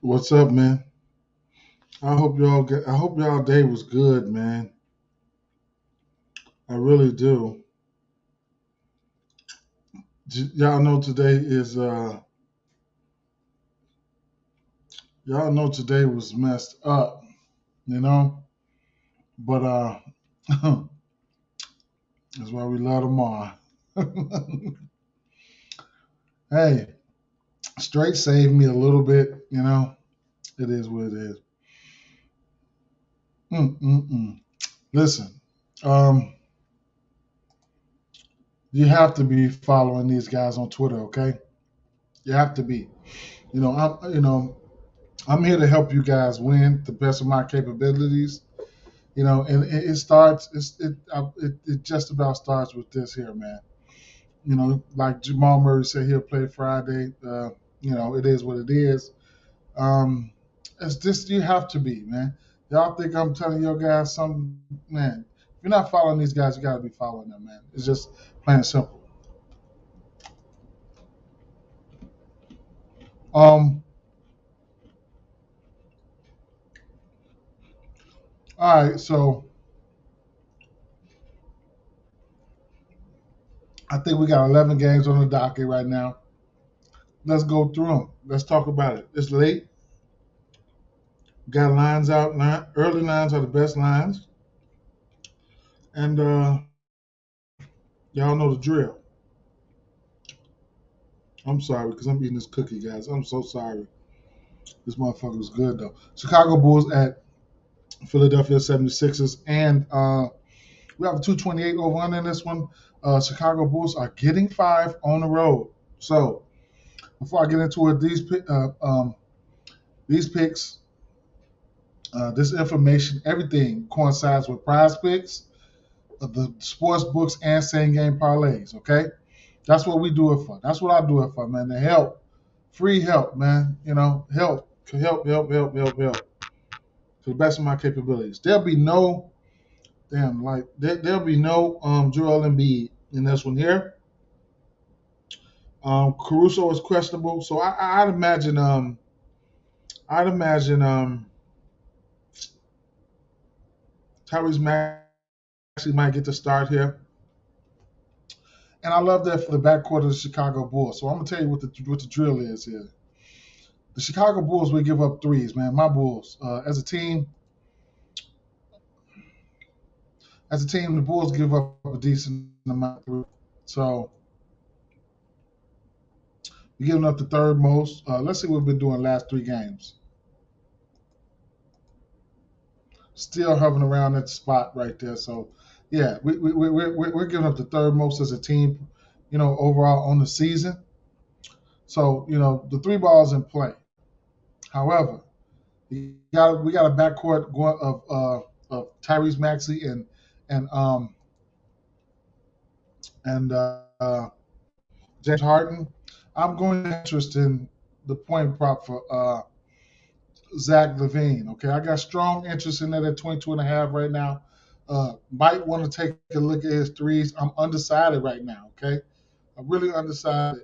What's up, man? I hope y'all day was good, man. I really do. Y'all know today is y'all know today was messed up, you know? But that's why we love them all. Hey, straight saved me a little bit, you know. It is what it is. Mm-mm-mm. Listen, um, you have to be following these guys on Twitter, okay? You have to be. I'm here to help you guys win the best of my capabilities. And it starts. It just about starts with this here, man. Like Jamal Murray said, he'll play Friday. It is what it is. Um, it's just you have to be, man. Y'all think I'm telling your guys something, man? If you're not following these guys, you got to be following them, man. It's just plain and simple. Um, all right, so I think we got 11 games on the docket right now. Let's go through them. Let's talk about it. It's late. Got lines out. Early lines are the best lines, and y'all know the drill. I'm sorry because I'm eating this cookie, guys. I'm so sorry. This motherfucker was good though. Chicago Bulls at Philadelphia 76ers, and we have a 228 over under in this one. Chicago Bulls are getting 5 on the road. So before I get into it, these picks, this information, everything coincides with Prize Picks, the sports books, and same game parlays. Okay, that's what we do it for. That's what I do it for, man. To help, free help, man. Help to the best of my capabilities. There'll be no there'll be no Joel Embiid in this one here. Caruso is questionable, so I'd imagine Tyrese Maxey might get to start here. And I love that for the backcourt of the Chicago Bulls. So I'm gonna tell you what the drill is here. The Chicago Bulls will give up threes, man. My Bulls, as a team, the Bulls give up a decent amount of threes. So we're giving up the third most. Let's see what we've been doing last 3 games. Still hovering around that spot right there. So yeah, we're giving up the third most as a team, overall on the season. So the three balls in play. However, we got a backcourt of Tyrese Maxey and and James Harden. I'm going to interest in the point prop for Zach Levine. Okay, I got strong interest in that at 22 and a half right now. Might want to take a look at his threes. I'm undecided right now. Okay, I'm really undecided.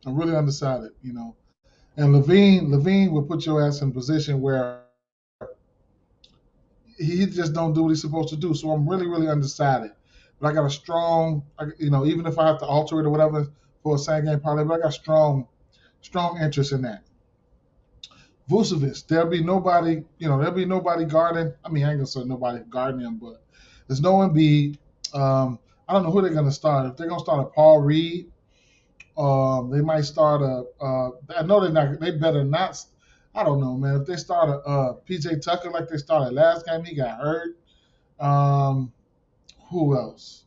I'm really undecided. And Levine will put your ass in a position where he just don't do what he's supposed to do. So I'm really, really undecided. But I got a strong, even if I have to alter it or whatever for a same game parlay, but I got strong interest in that. Vucevic, there'll be nobody guarding. I mean, I ain't gonna say nobody guarding him, but there's no Embiid. I don't know who they're gonna start. If they're gonna start a Paul Reed, they might start a. I know they're not. They better not. I don't know, man. If they start a PJ Tucker like they started last game, he got hurt. Um, who else?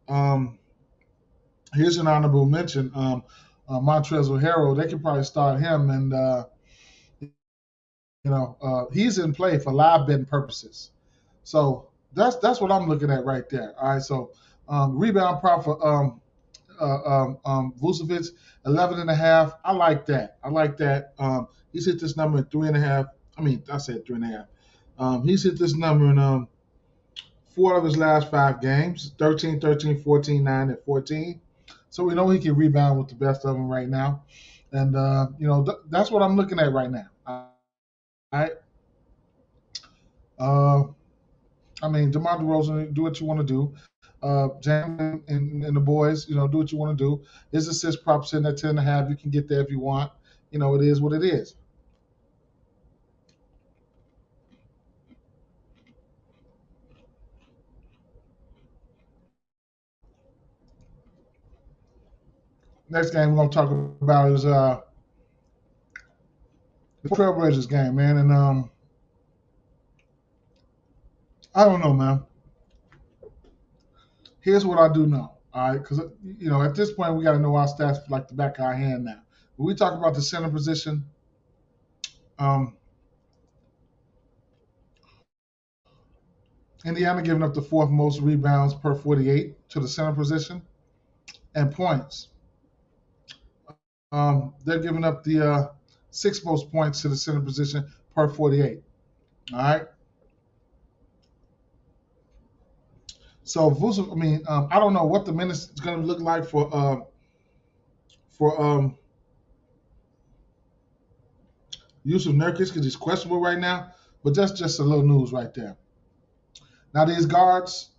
Um, Here's an honorable mention. Montrezl Harrell. They could probably start him, and he's in play for live betting purposes. So that's what I'm looking at right there. All right. So rebound prop for Vucevic, 11 and a half. I like that. I like that. He's hit this number in 3.5. I mean, I said 3.5. He's hit this number in 4 of his last 5 games: 13, 13, 14, 9, and 14. So we know he can rebound with the best of them right now. And, that's what I'm looking at right now. right. Uh, I mean, DeMar DeRozan, do what you want to do. Jam and the boys, do what you want to do. His assist props in at 10.5. You can get there if you want. It is what it is. Next game we're gonna talk about is the Trailblazers game, man. And I don't know, man. Here's what I do know. All right, because at this point we got to know our stats like the back of our hand now. When we talk about the center position, um, Indiana giving up the fourth most rebounds per 48 to the center position, and points. They're giving up the sixth most points to the center position per 48. All right. So Vucevic, I mean, I don't know what the minutes is going to look like for Yusuf Nurkic because he's questionable right now. But that's just a little news right there. Now these guards,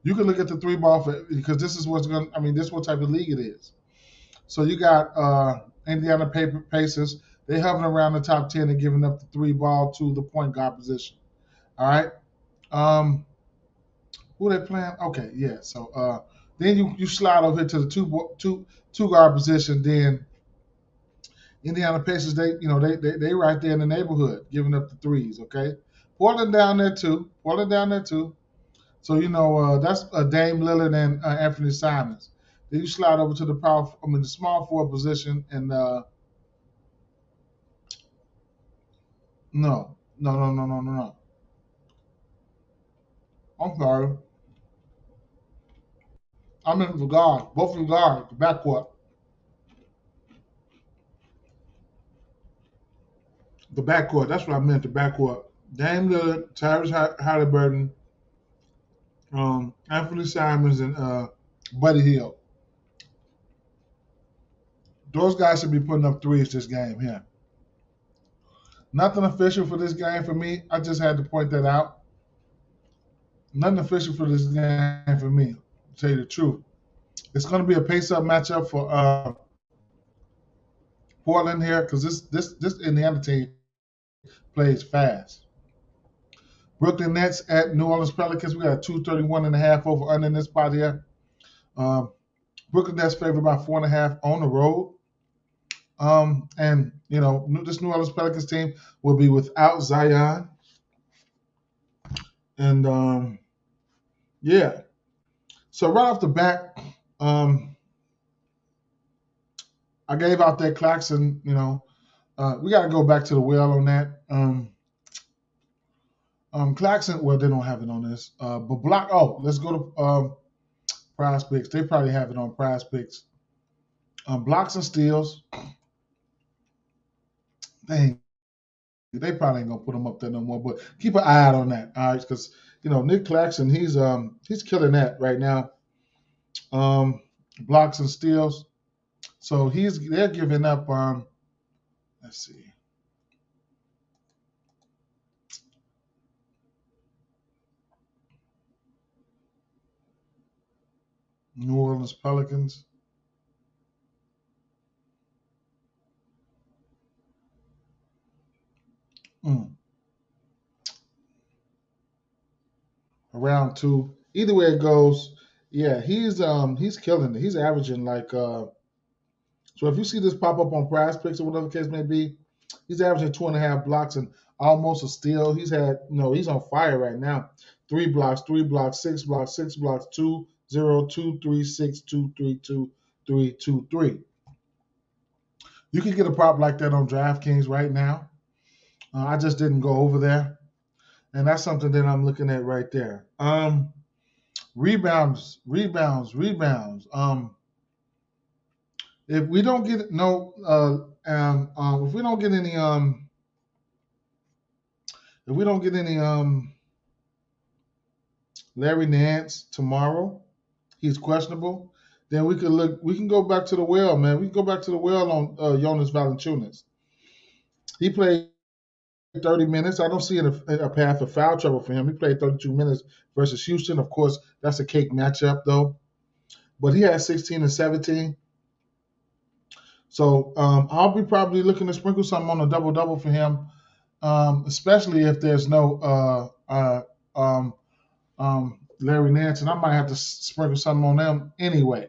you can look at the three ball because this is what's going. I mean, this is what type of league it is. So you got Indiana Pacers. They hovering around the top 10 and giving up the three ball to the point guard position. All right. Who they playing? Okay, yeah. So then you slide over here to the two guard position. Then Indiana Pacers, they right there in the neighborhood, giving up the threes. Okay, Portland down there too. So that's Dame Lillard and Anthony Simons. Then you slide over to the small forward position, and no. I'm sorry. I'm in the guard, both of the guard, the backcourt, the backcourt. That's what I meant, the backcourt. Dame Lillard, Tyrese Halliburton, Anthony Simons, and Buddy Hield. Those guys should be putting up threes this game here. Nothing official for this game for me. I just had to point that out. Nothing official for this game for me, to tell you the truth. It's going to be a pace-up matchup for Portland here because this Indiana team plays fast. Brooklyn Nets at New Orleans Pelicans. We got 231.5 over under in this spot here. Brooklyn Nets favored by 4.5 on the road. And this New Orleans Pelicans team will be without Zion. And yeah. So right off the bat, I gave out that Claxton, we got to go back to the well on that. Claxton, well, they don't have it on this. But let's go to Prize Picks. They probably have it on Prize Picks. Blocks and steals. They probably ain't gonna put him up there no more. But keep an eye out on that, all right? Because Nick Claxton, he's killing that right now. Blocks and steals. So they're giving up. Let's see. New Orleans Pelicans. Around two. Either way it goes, yeah, he's killing it. He's averaging like so if you see this pop up on Prize Picks or whatever the case may be, he's averaging 2.5 blocks and almost a steal. He's on fire right now. 3 blocks, 6 blocks, 6 blocks, 2-0, 2-3, 6, 2-3, 2-3, 2-3. You can get a prop like that on DraftKings right now. I just didn't go over there. And that's something that I'm looking at right there. Rebounds. If we don't get if we don't get any Larry Nance tomorrow, he's questionable. Then we can go back to the well, man. We can go back to the well on Jonas Valanciunas. He played 30 minutes. I don't see a path of foul trouble for him. He played 32 minutes versus Houston. Of course, that's a cake matchup, though. But he had 16 and 17. So I'll be probably looking to sprinkle something on a double-double for him, especially if there's no Larry Nance, and I might have to sprinkle something on them anyway.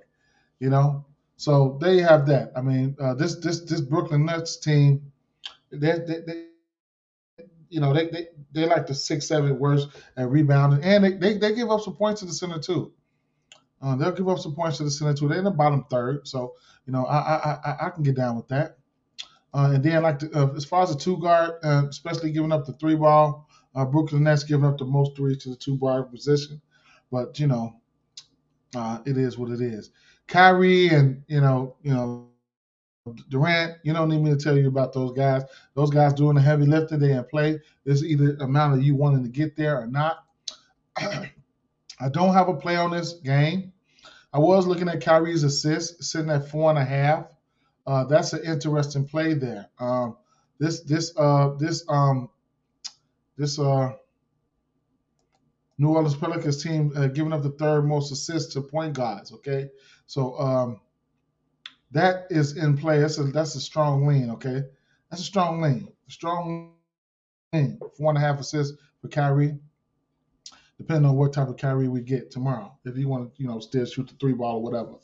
You know, so they have that. I mean, this Brooklyn Nets team, they they like the 6-7 worst at rebounding, and they give up some points to the center too. They'll give up some points to the center too. They're in the bottom third, so I can get down with that. And then as far as the two guard, especially giving up the three ball, Brooklyn Nets giving up the most threes to the two guard position, but it is what it is. Kyrie and Durant, you don't need me to tell you about those guys. Those guys doing the heavy lifting. They in play. There's either amount of you wanting to get there or not. I don't have a play on this game. I was looking at Kyrie's assists, sitting at 4.5. That's an interesting play there. This New Orleans Pelicans team giving up the third most assists to point guards. Okay, so that is in play. That's a strong lean. Okay, that's a strong lean. Strong lean. 4.5 assists for Kyrie, depending on what type of Kyrie we get tomorrow. If you want to, still shoot the three ball or whatever.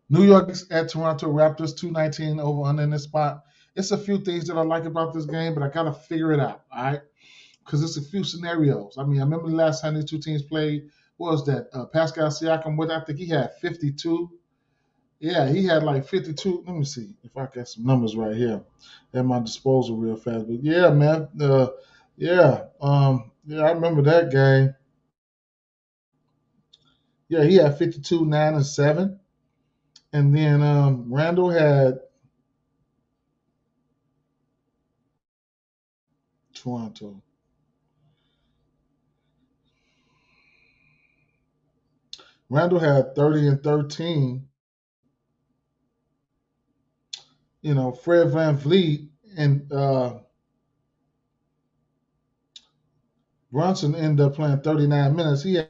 New York at Toronto Raptors, 219 over under in this spot. It's a few things that I like about this game, but I got to figure it out, all right? Because it's a few scenarios. I mean, I remember the last time these two teams played, what was that? Pascal Siakam, I think he had 52. Yeah, he had like 52. Let me see if I got some numbers right here at my disposal real fast. But yeah, man. I remember that game. Yeah, he had 52, 9, and 7. And then Randall had Toronto. Randall had 30 and 13. Fred Van Vliet and Brunson ended up playing 39 minutes. He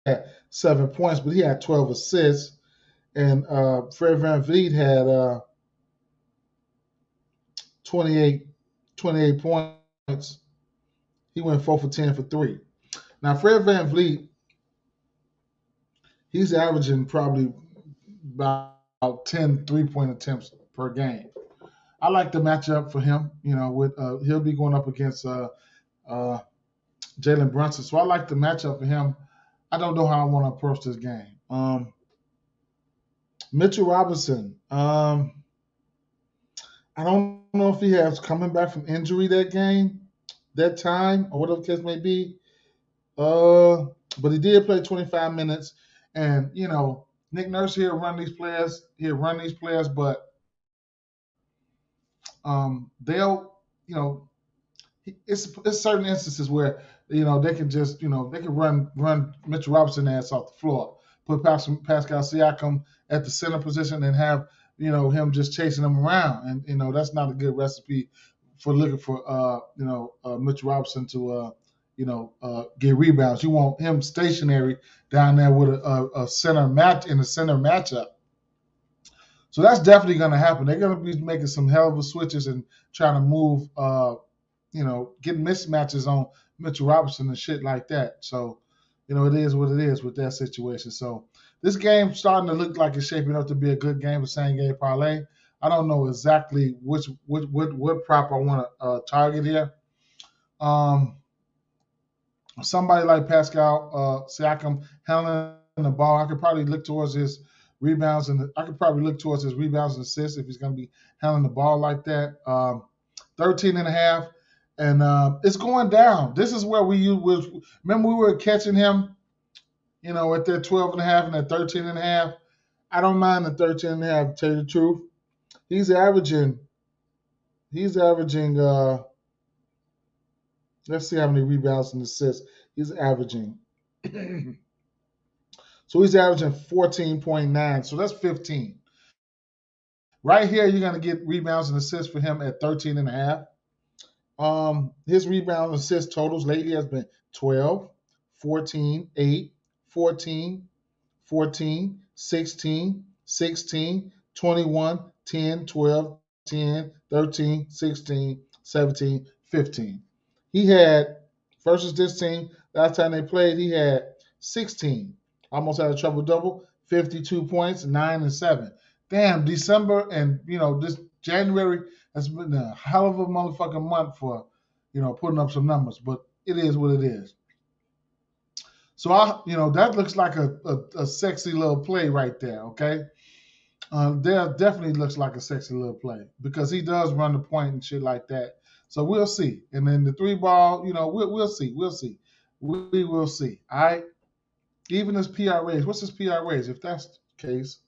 had 7 points, but he had 12 assists. And Fred Van Vliet had 28 points. He went 4 for 10 for 3. Now, Fred Van Vliet, he's averaging probably about 10 3-point attempts per game. I like the matchup for him. He'll be going up against Jalen Brunson. So I like the matchup for him. I don't know how I want to approach this game. Mitchell Robinson. I don't know if he has coming back from injury that time, or whatever the case may be. But he did play 25 minutes. And, Nick Nurse here run these players. But they'll, it's certain instances where they can just they can run Mitchell Robinson ass off the floor, put Pascal Siakam at the center position and have him just chasing them around, and that's not a good recipe for looking for Mitchell Robinson to get rebounds. You want him stationary down there with a center matchup. So that's definitely going to happen. They're going to be making some hell of a switches and trying to move, get mismatches on Mitchell Robinson and shit like that. So, it is what it is with that situation. So this game's starting to look like it's shaping up to be a good game, a same game parlay. I don't know exactly what prop I want to target here. Somebody like Pascal Siakam handling the ball, I could probably look towards his rebounds and assists if he's going to be handling the ball like that. 13.5, and it's going down. This is where remember we were catching him, at that 12.5 and that 13.5. I don't mind the 13.5, to tell you the truth. He's averaging. Let's see how many rebounds and assists he's averaging. So he's averaging 14.9. So that's 15. Right here, you're going to get rebounds and assists for him at 13 and a half. His rebound and assist totals lately has been 12, 14, 8, 14, 14, 16, 16, 21, 10, 12, 10, 13, 16, 17, 15. He had, versus this team, last time they played, he had 16. Almost had a triple double, 52 points, 9 and 7. Damn, December and, this January has been a hell of a motherfucking month for, putting up some numbers, but it is what it is. So that looks like a sexy little play right there. Okay, there definitely looks like a sexy little play because he does run the point and shit like that. So we'll see. And then the three ball, we'll see. We'll see. We will see. All right. Even his PRAs. What's his PRAs? If that's the case,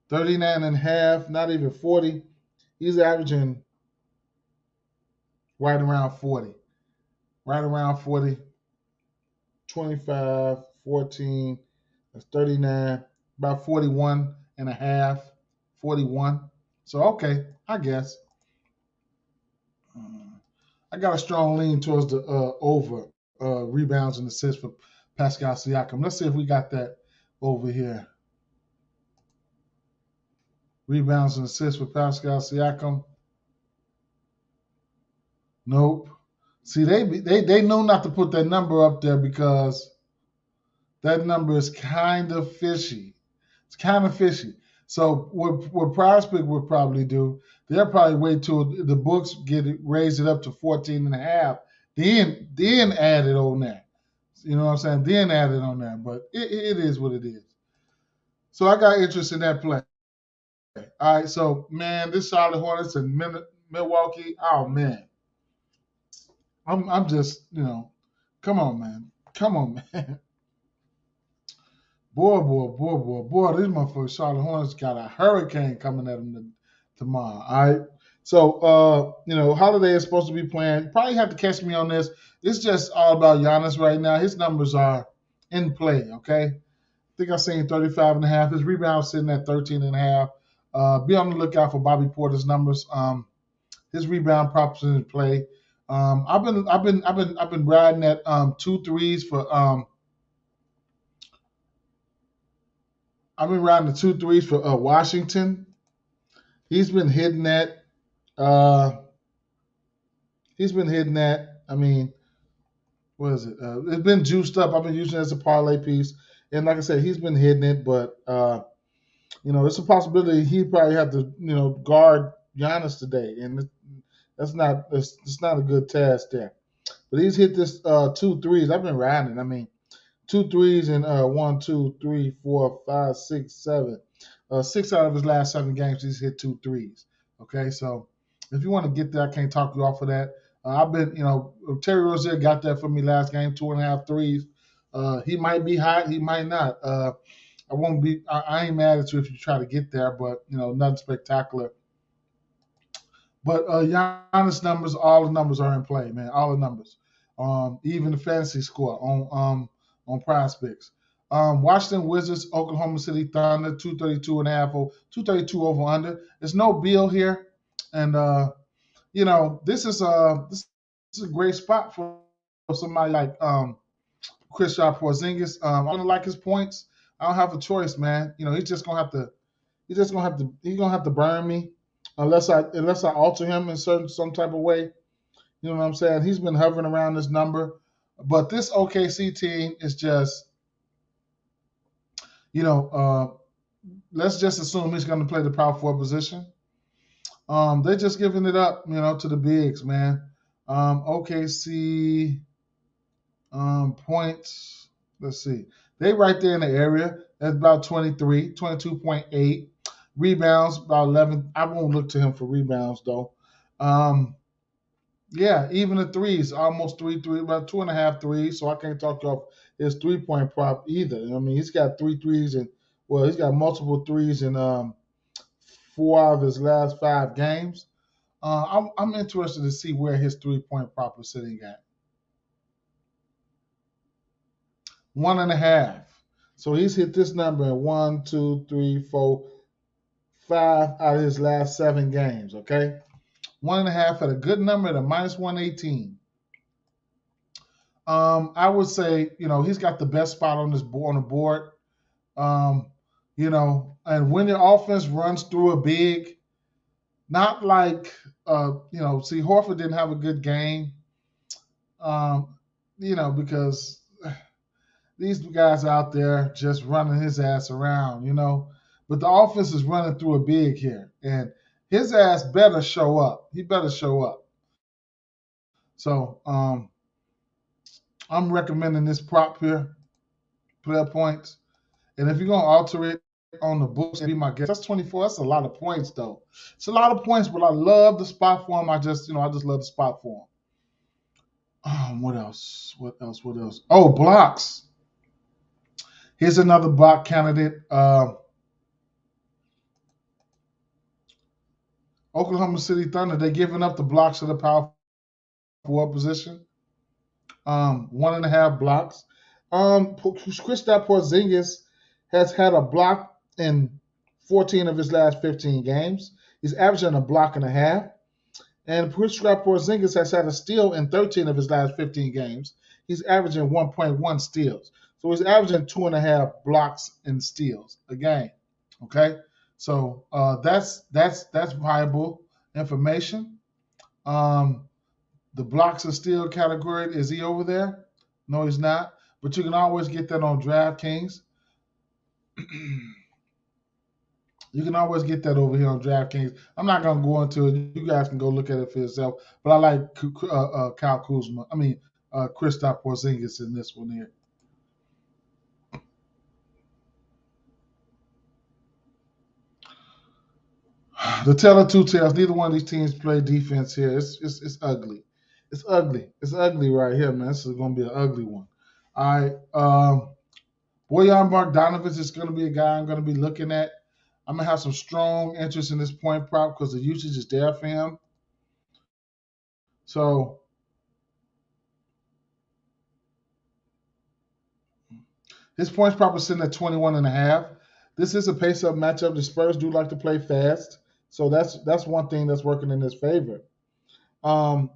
39 and a half, not even 40. He's averaging right around 40. Right around 40. 25, 14, that's 39, about 41 and a half, 41. So, okay, I guess. I got a strong lean towards the over rebounds and assists for Pascal Siakam. Let's see if we got that over here. Rebounds and assists for Pascal Siakam. Nope. See, they know not to put that number up there because that number is kind of fishy. It's kind of fishy. So what Prospect would probably do, they'll probably wait till the books raise it up to 14 and a half, then add it on there. You know what I'm saying? Then add it on there. But it is what it is. So I got interest in that play. All right, so man, this Charlotte Hornets and Milwaukee, oh man. I'm just, come on, man. Come on, man. Boy, these motherfuckers, Charlotte Hornets got a hurricane coming at them tomorrow. All right. So, Holiday is supposed to be playing. You probably have to catch me on this. It's just all about Giannis right now. His numbers are in play, okay? I think I've seen 35 and a half. His rebound sitting at 13 and a half. Be on the lookout for Bobby Porter's numbers. His rebound props in play. I've been riding at 2 threes for I've been riding the 2 threes for Washington. He's been hitting that. I mean, what is it? It's been juiced up. I've been using it as a parlay piece, and like I said, he's been hitting it. But it's a possibility he probably have to guard Giannis today, and it's not a good task there. But he's hit this 2 threes. I've been riding. I mean, 2 threes in 1, 2, 3, 4, 5, 6, 7. 6 out of his last 7 games, he's hit 2 threes. Okay, so if you want to get there, I can't talk you off of that. I've been, Terry Rozier got that for me last game, 2.5 threes. He might be hot, he might not. I won't be. I ain't mad at you if you try to get there, but nothing spectacular. But Giannis numbers, all the numbers are in play, man. All the numbers, even the fantasy score on Prospects. Washington Wizards, Oklahoma City Thunder, 232.5, 232 over under. There's no bill here, and this is a great spot for somebody like Kristaps Porzingis. I'm gonna like his points. I don't have a choice, man. He's gonna have to burn me unless I alter him in some type of way. You know what I'm saying? He's been hovering around this number, but this OKC team is just, let's just assume he's going to play the power forward position. They're just giving it up, to the bigs, man. OKC points. Let's see. They right there in the area. That's about 23, 22.8. Rebounds, about 11. I won't look to him for rebounds, though. Yeah, even the threes, almost 3, about 2.5 threes. So I can't talk off his 3-point prop either. I mean, he's got 3 threes and he's got multiple threes in 4 out of his last 5 games. I'm interested to see where his 3-point prop is sitting at. 1.5. So he's hit this number in 1, 2, 3, 4, 5 out of his last 7 games. Okay, 1.5 at a good number at a -118. I would say he's got the best spot on this board, on the board. Um, and when your offense runs through a big, not like see Horford didn't have a good game. Um, because these guys out there just running his ass around. But the offense is running through a big here, and his ass better show up. He better show up. So I'm recommending this prop here, player points. And if you're gonna alter it on the books, be my guest. That's 24. That's a lot of points, though. It's a lot of points, but I love the spot for him. I just love the spot for him. What else? What else? What else? Oh, blocks. Here's another block candidate. Oklahoma City Thunder. They're giving up the blocks to the power forward position. 1.5 blocks. Kristaps Porzingis has had a block in 14 of his last 15 games. He's averaging a block and a half. And Kristaps Porzingis has had a steal in 13 of his last 15 games. He's averaging 1.1 steals. So he's averaging 2.5 blocks and steals a game. Okay, so that's viable information. The blocks and steal category, is he over there? No, he's not. But you can always get that on DraftKings. You can always get that over here on DraftKings. I'm not going to go into it. You guys can go look at it for yourself. But I like Kyle Kuzma. Kristaps Porzingis in this one here. The tale of two tales. Neither one of these teams play defense here. It's ugly. It's ugly. It's ugly right here, man. This is going to be an ugly one. All right. Bojan Bogdanovic is going to be a guy I'm going to be looking at. I'm going to have some strong interest in this point prop because the usage is there for him. So his points prop is sitting at 21.5. This is a pace-up matchup. The Spurs do like to play fast. So that's one thing that's working in his favor.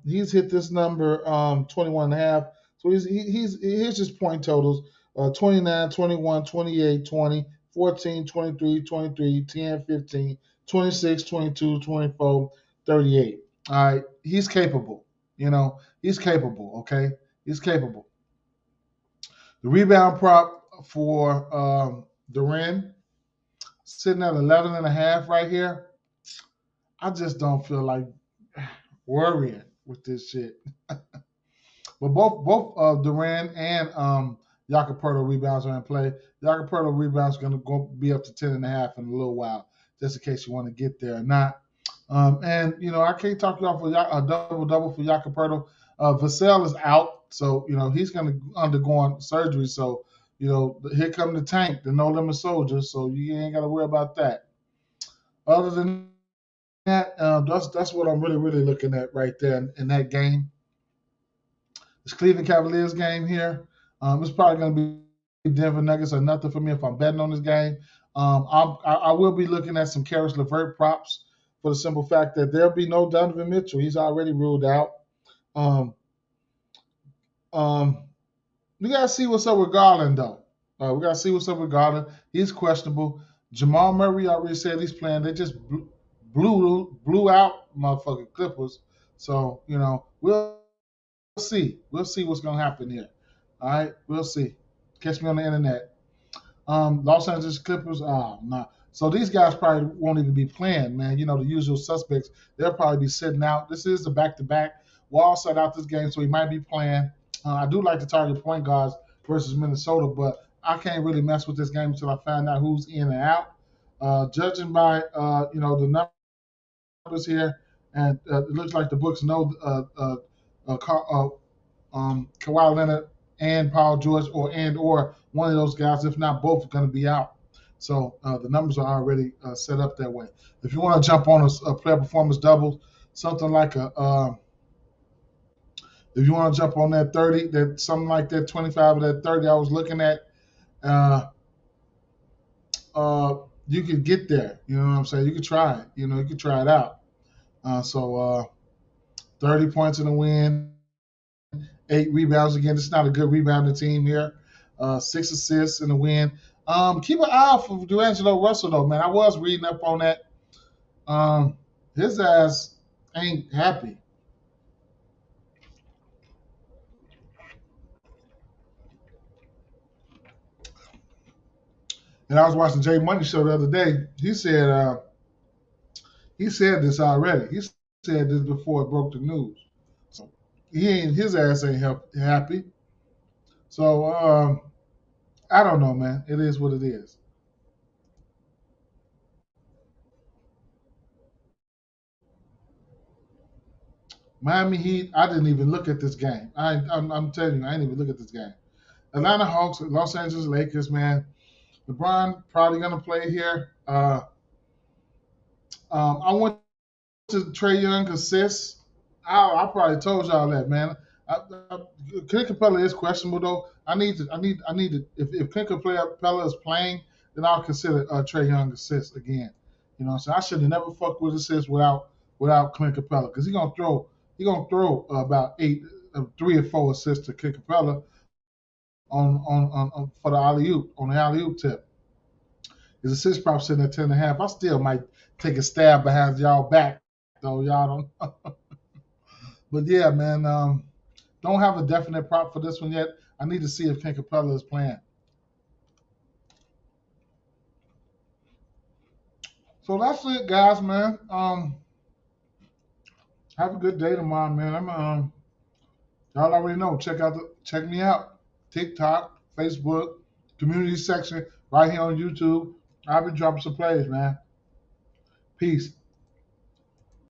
He's hit this number 21.5. So here's his point totals: 29, 21, 28, 20, 14, 23, 23, 10, 15, 26, 22, 24, 38. All right, he's capable. He's capable. Okay, he's capable. The rebound prop for Duran sitting at 11.5 right here. I just don't feel like worrying with this shit. But both Duran and Jakob rebounds are in play. Jakob rebounds are going to go be up to 10.5 in a little while, just in case you want to get there or not. And I can't talk you off a double for Jakob Vassell is out, so he's going to undergo surgery. So here come the tank, the no limit soldier. So you ain't got to worry about that. Other than that, that's what I'm really really looking at right there in that game. This Cleveland Cavaliers game here, it's probably going to be Denver Nuggets or nothing for me if I'm betting on this game. I will be looking at some Karis LeVert props for the simple fact that there'll be no Donovan Mitchell. He's already ruled out. We got to see what's up with Garland, though. We got to see what's up with Garland. He's questionable. Jamal Murray already said he's playing. They just blew out motherfucking Clippers. So, we'll see. We'll see what's going to happen here. All right? We'll see. Catch me on the internet. Los Angeles Clippers, nah. So these guys probably won't even be playing, man. The usual suspects, they'll probably be sitting out. This is a back-to-back. Wall set out this game, so he might be playing. I do like to target point guards versus Minnesota, but I can't really mess with this game until I find out who's in and out. Judging by, the numbers here, and it looks like the books know Kawhi Leonard and Paul George or one of those guys, if not both, are going to be out. So the numbers are already set up that way. If you want to jump on a player performance double, something like if you want to jump on that 30, that something like that 25 or that 30, I was looking at you could get there. You know what I'm saying? You could try it. You know, you could try it out. So 30 points in the win, 8 rebounds again. This is not a good rebounding team here. 6 assists in the win. Keep an eye out for D'Angelo Russell though, man. I was reading up on that. Um, his ass ain't happy. And I was watching Jay Money show the other day. He said this already. He said this before it broke the news. So his ass ain't happy. So I don't know, man. It is what it is. Miami Heat. I didn't even look at this game. I'm telling you, I didn't even look at this game. Atlanta Hawks, Los Angeles Lakers, man. LeBron probably gonna play here. I went to Trey Young assist. I probably told y'all that, man. I, I, Clint Capella is questionable though. I need to. If Clint Capella is playing, then I'll consider Trey Young assist again. You know, what I'm saying I should have never fucked with assists without Clint Capella because he gonna throw about 3 or 4 assists to Clint Capella on for the alley oop on the alley oop tip. His assist prop sitting at 10.5. I still might take a stab behind y'all back though. Y'all don't. But yeah, man. Don't have a definite prop for this one yet. I need to see if Ken Capella is playing. So that's it, guys, man. Have a good day tomorrow, man. Y'all already know. Check me out. TikTok, Facebook, community section right here on YouTube. I've been dropping some plays, man. Peace.